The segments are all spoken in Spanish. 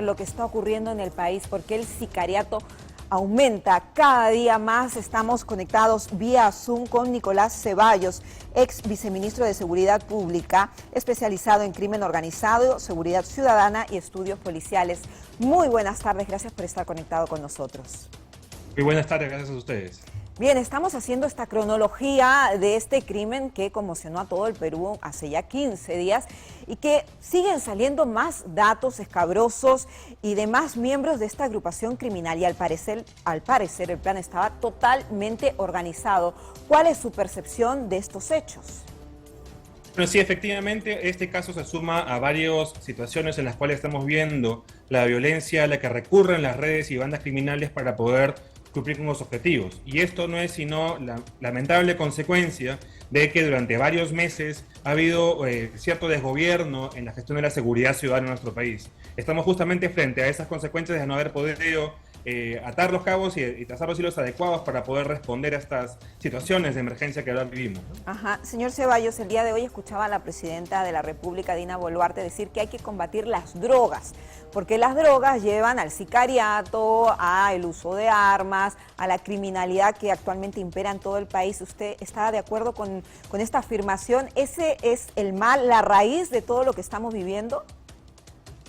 lo que está ocurriendo en el país, porque el sicariato aumenta cada día más. Estamos conectados vía Zoom con Nicolás Ceballos, ex viceministro de Seguridad Pública, especializado en crimen organizado, seguridad ciudadana y estudios policiales. Muy buenas tardes, gracias por estar conectado con nosotros. Muy buenas tardes, gracias a ustedes. Bien, estamos haciendo esta cronología de este crimen que conmocionó a todo el Perú hace ya 15 días y que siguen saliendo más datos escabrosos y de más miembros de esta agrupación criminal, y al parecer el plan estaba totalmente organizado. ¿Cuál es su percepción de estos hechos? Bueno, sí, efectivamente, este caso se suma a varias situaciones en las cuales estamos viendo la violencia a la que recurren las redes y bandas criminales para poder cumplir con los objetivos. Y esto no es sino la lamentable consecuencia de que durante varios meses ha habido cierto desgobierno en la gestión de la seguridad ciudadana en nuestro país. Estamos justamente frente a esas consecuencias de no haber podido atar los cabos y trazar los hilos adecuados para poder responder a estas situaciones de emergencia que ahora vivimos, ¿no? Ajá. Señor Ceballos, el día de hoy escuchaba a la presidenta de la República, Dina Boluarte, decir que hay que combatir las drogas, porque las drogas llevan al sicariato, al uso de armas, a la criminalidad que actualmente impera en todo el país. ¿Usted está de acuerdo con esta afirmación? ¿Ese es el mal, la raíz de todo lo que estamos viviendo?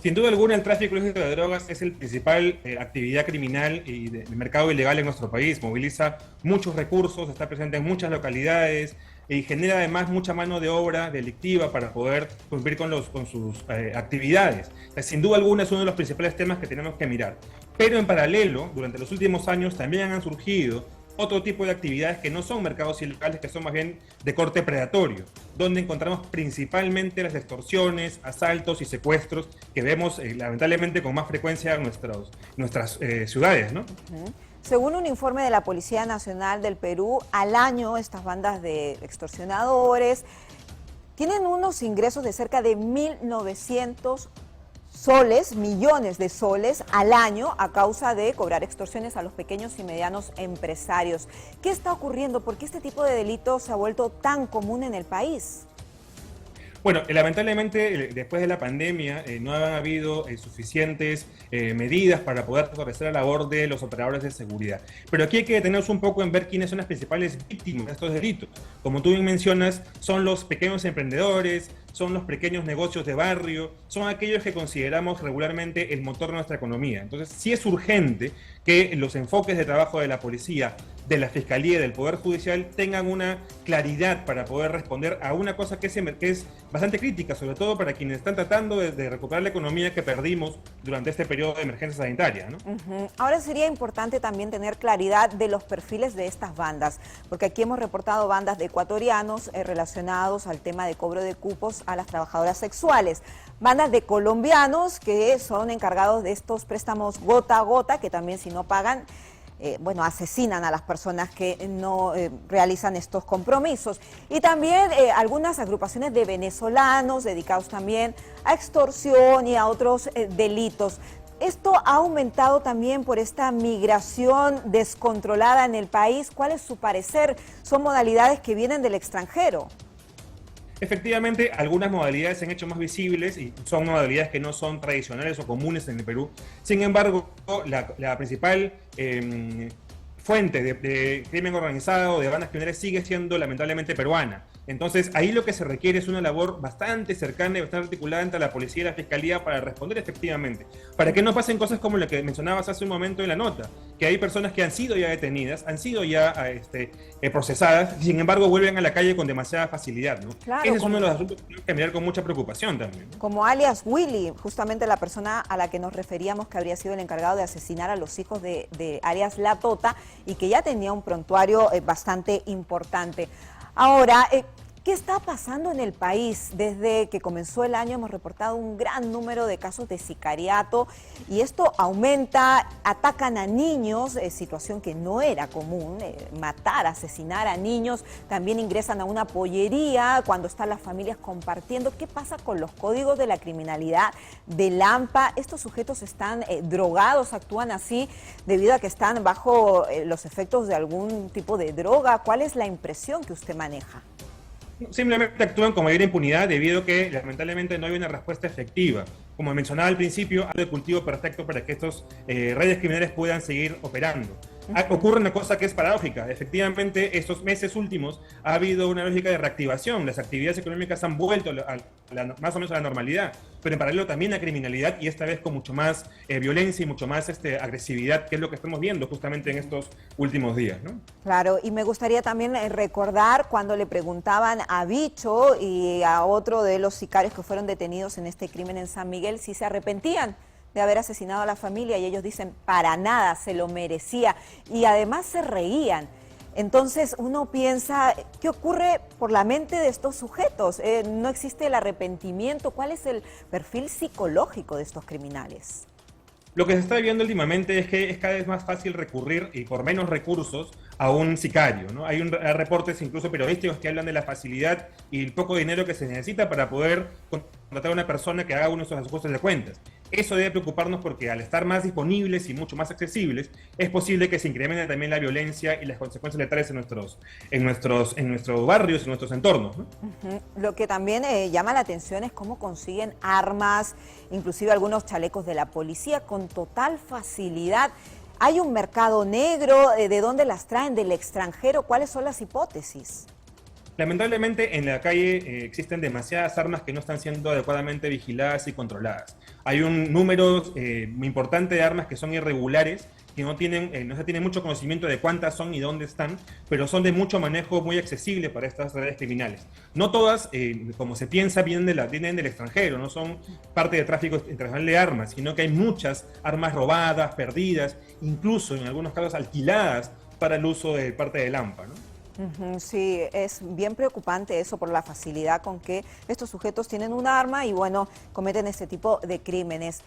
Sin duda alguna, el tráfico ilícito de drogas es el principal actividad criminal y de mercado ilegal en nuestro país. Moviliza muchos recursos, está presente en muchas localidades y genera además mucha mano de obra delictiva para poder cumplir con sus actividades. Sin duda alguna es uno de los principales temas que tenemos que mirar. Pero en paralelo, durante los últimos años también han surgido otro tipo de actividades que no son mercados ilegales, que son más bien de corte predatorio, donde encontramos principalmente las extorsiones, asaltos y secuestros que vemos lamentablemente con más frecuencia en nuestras ciudades, ¿no? Según un informe de la Policía Nacional del Perú, al año estas bandas de extorsionadores tienen unos ingresos de cerca de 1.900 soles, millones de soles al año a causa de cobrar extorsiones a los pequeños y medianos empresarios. ¿Qué está ocurriendo? ¿Por qué este tipo de delitos se ha vuelto tan común en el país? Bueno, lamentablemente después de la pandemia no han habido suficientes medidas para poder favorecer la labor de los operadores de seguridad. Pero aquí hay que detenerse un poco en ver quiénes son las principales víctimas de estos delitos. Como tú bien mencionas, son los pequeños emprendedores, son los pequeños negocios de barrio, son aquellos que consideramos regularmente el motor de nuestra economía. Entonces, sí es urgente que los enfoques de trabajo de la policía, de la Fiscalía y del Poder Judicial tengan una claridad para poder responder a una cosa que es bastante crítica, sobre todo para quienes están tratando de recuperar la economía que perdimos durante este periodo de emergencia sanitaria, ¿no? Ahora sería importante también tener claridad de los perfiles de estas bandas, porque aquí hemos reportado bandas de ecuatorianos relacionados al tema de cobro de cupos a las trabajadoras sexuales, bandas de colombianos que son encargados de estos préstamos gota a gota, que también si no pagan, asesinan a las personas que no realizan estos compromisos. Y también algunas agrupaciones de venezolanos dedicados también a extorsión y a otros delitos. Esto ha aumentado también por esta migración descontrolada en el país. ¿Cuál es su parecer? Son modalidades que vienen del extranjero. Efectivamente, algunas modalidades se han hecho más visibles y son modalidades que no son tradicionales o comunes en el Perú. Sin embargo, la principal fuente de crimen organizado, de bandas criminales, sigue siendo lamentablemente peruana. Entonces, ahí lo que se requiere es una labor bastante cercana y bastante articulada entre la policía y la fiscalía para responder efectivamente. Para que no pasen cosas como lo que mencionabas hace un momento en la nota, que hay personas que han sido ya detenidas, han sido ya procesadas, y sin embargo vuelven a la calle con demasiada facilidad, ¿no? Claro, ese es uno de los asuntos que tenemos que mirar con mucha preocupación también, ¿no? Como alias Willy, justamente la persona a la que nos referíamos que habría sido el encargado de asesinar a los hijos de alias La Tota y que ya tenía un prontuario bastante importante. Ahora, ¿qué está pasando en el país? Desde que comenzó el año hemos reportado un gran número de casos de sicariato y esto aumenta, atacan a niños, situación que no era común, matar, asesinar a niños, también ingresan a una pollería cuando están las familias compartiendo. ¿Qué pasa con los códigos de la criminalidad del AMPA? Estos sujetos están drogados, actúan así debido a que están bajo los efectos de algún tipo de droga. ¿Cuál es la impresión que usted maneja? Simplemente actúan con mayor impunidad debido a que lamentablemente no hay una respuesta efectiva. Como mencionaba al principio, hay el cultivo perfecto para que estos redes criminales puedan seguir operando. Ocurre una cosa que es paradójica. Efectivamente, estos meses últimos ha habido una lógica de reactivación. Las actividades económicas han vuelto más o menos a la normalidad, pero en paralelo también la criminalidad, y esta vez con mucho más violencia y mucho más agresividad, que es lo que estamos viendo justamente en estos últimos días, ¿no? Claro, y me gustaría también recordar cuando le preguntaban a Bicho y a otro de los sicarios que fueron detenidos en este crimen en San Miguel si se arrepentían de haber asesinado a la familia, y ellos dicen, para nada, se lo merecía, y además se reían. Entonces uno piensa, ¿qué ocurre por la mente de estos sujetos? No existe el arrepentimiento. ¿Cuál es el perfil psicológico de estos criminales? Lo que se está viendo últimamente es que es cada vez más fácil recurrir, y por menos recursos, a un sicario, ¿no? Hay reportes incluso periodísticos que hablan de la facilidad y el poco dinero que se necesita para poder contratar a una persona que haga uno de esos ajustes de cuentas. Eso debe preocuparnos porque al estar más disponibles y mucho más accesibles, es posible que se incremente también la violencia y las consecuencias letales en nuestros barrios, en nuestros entornos, ¿no? Lo que también llama la atención es cómo consiguen armas, inclusive algunos chalecos de la policía, con total facilidad. ¿Hay un mercado negro? ¿De dónde las traen? ¿Del extranjero? ¿Cuáles son las hipótesis? Lamentablemente en la calle existen demasiadas armas que no están siendo adecuadamente vigiladas y controladas. Hay un número muy importante de armas que son irregulares, que no se tiene mucho conocimiento de cuántas son y dónde están, pero son de mucho manejo, muy accesible para estas redes criminales. No todas, como se piensa, vienen del extranjero, no son parte de tráfico internacional de armas, sino que hay muchas armas robadas, perdidas, incluso en algunos casos alquiladas para el uso de parte del AMPA, ¿no? Sí, es bien preocupante eso por la facilidad con que estos sujetos tienen un arma y, bueno, cometen este tipo de crímenes.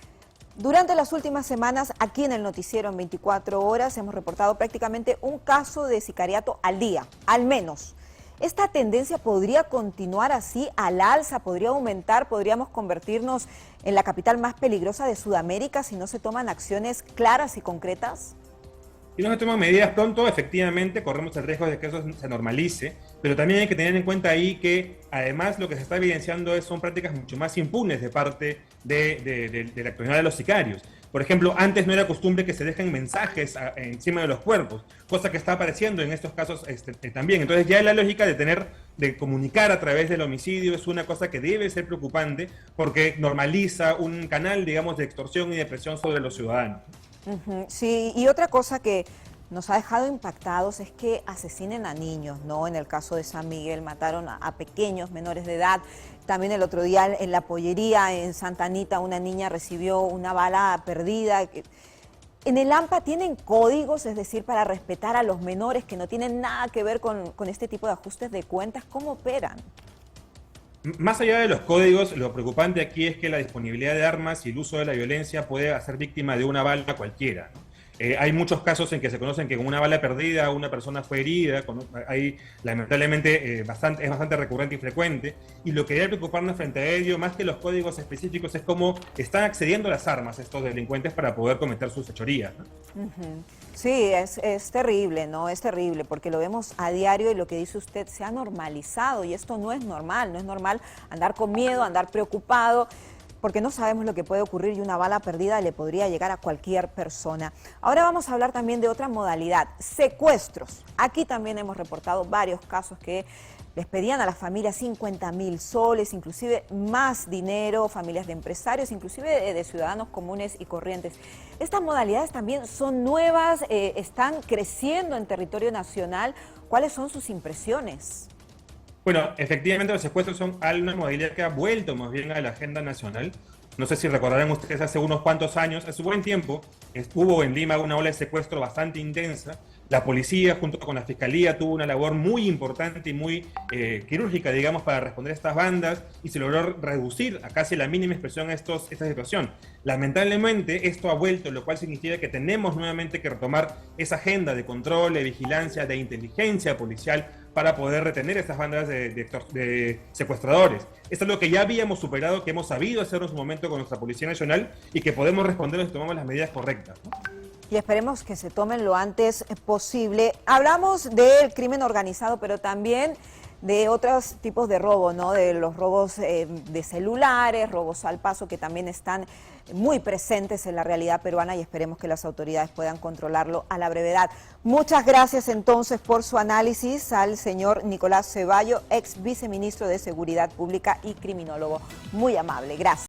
Durante las últimas semanas, aquí en el noticiero en 24 horas, hemos reportado prácticamente un caso de sicariato al día, al menos. ¿Esta tendencia podría continuar así al alza? ¿Podría aumentar? ¿Podríamos convertirnos en la capital más peligrosa de Sudamérica si no se toman acciones claras y concretas? Si no se toman medidas pronto, efectivamente corremos el riesgo de que eso se normalice, pero también hay que tener en cuenta ahí que además lo que se está evidenciando son prácticas mucho más impunes de parte de la actualidad de los sicarios. Por ejemplo, antes no era costumbre que se dejen mensajes encima de los cuerpos, cosa que está apareciendo en estos casos también. Entonces ya la lógica de comunicar a través del homicidio es una cosa que debe ser preocupante porque normaliza un canal, digamos, de extorsión y de presión sobre los ciudadanos. Sí, y otra cosa que nos ha dejado impactados es que asesinen a niños, ¿no? En el caso de San Miguel mataron a pequeños menores de edad. También el otro día en la pollería en Santa Anita una niña recibió una bala perdida. En el AMPA tienen códigos, es decir, para respetar a los menores que no tienen nada que ver con este tipo de ajustes de cuentas. ¿Cómo operan? Más allá de los códigos, lo preocupante aquí es que la disponibilidad de armas y el uso de la violencia puede hacer víctima de una bala cualquiera, ¿no? Hay muchos casos en que se conocen que con una bala perdida una persona fue herida, hay lamentablemente es bastante recurrente y frecuente, y lo que debe preocuparnos frente a ello, más que los códigos específicos, es cómo están accediendo a las armas estos delincuentes para poder cometer sus fechorías, ¿no? Sí, es terrible, ¿no? Es terrible porque lo vemos a diario y lo que dice usted se ha normalizado y esto no es normal andar con miedo, andar preocupado, porque no sabemos lo que puede ocurrir y una bala perdida le podría llegar a cualquier persona. Ahora vamos a hablar también de otra modalidad, secuestros. Aquí también hemos reportado varios casos que les pedían a las familias 50.000 soles, inclusive más dinero, familias de empresarios, inclusive de ciudadanos comunes y corrientes. Estas modalidades también son nuevas, están creciendo en territorio nacional. ¿Cuáles son sus impresiones? Bueno, efectivamente los secuestros son una modalidad que ha vuelto más bien a la agenda nacional. No sé si recordarán ustedes hace unos cuantos años, hace buen tiempo, hubo en Lima una ola de secuestro bastante intensa. La policía junto con la fiscalía tuvo una labor muy importante y muy quirúrgica, digamos, para responder a estas bandas y se logró reducir a casi la mínima expresión esta situación. Lamentablemente esto ha vuelto, lo cual significa que tenemos nuevamente que retomar esa agenda de control, de vigilancia, de inteligencia policial para poder retener estas bandas de secuestradores. Esto es lo que ya habíamos superado, que hemos sabido hacer en su momento con nuestra Policía Nacional y que podemos responder si tomamos las medidas correctas, ¿no? Y esperemos que se tomen lo antes posible. Hablamos del crimen organizado, pero también de otros tipos de robo, ¿no? De los robos de celulares, robos al paso, que también están muy presentes en la realidad peruana y esperemos que las autoridades puedan controlarlo a la brevedad. Muchas gracias entonces por su análisis al señor Nicolás Ceballo, ex viceministro de Seguridad Pública y criminólogo. Muy amable, gracias.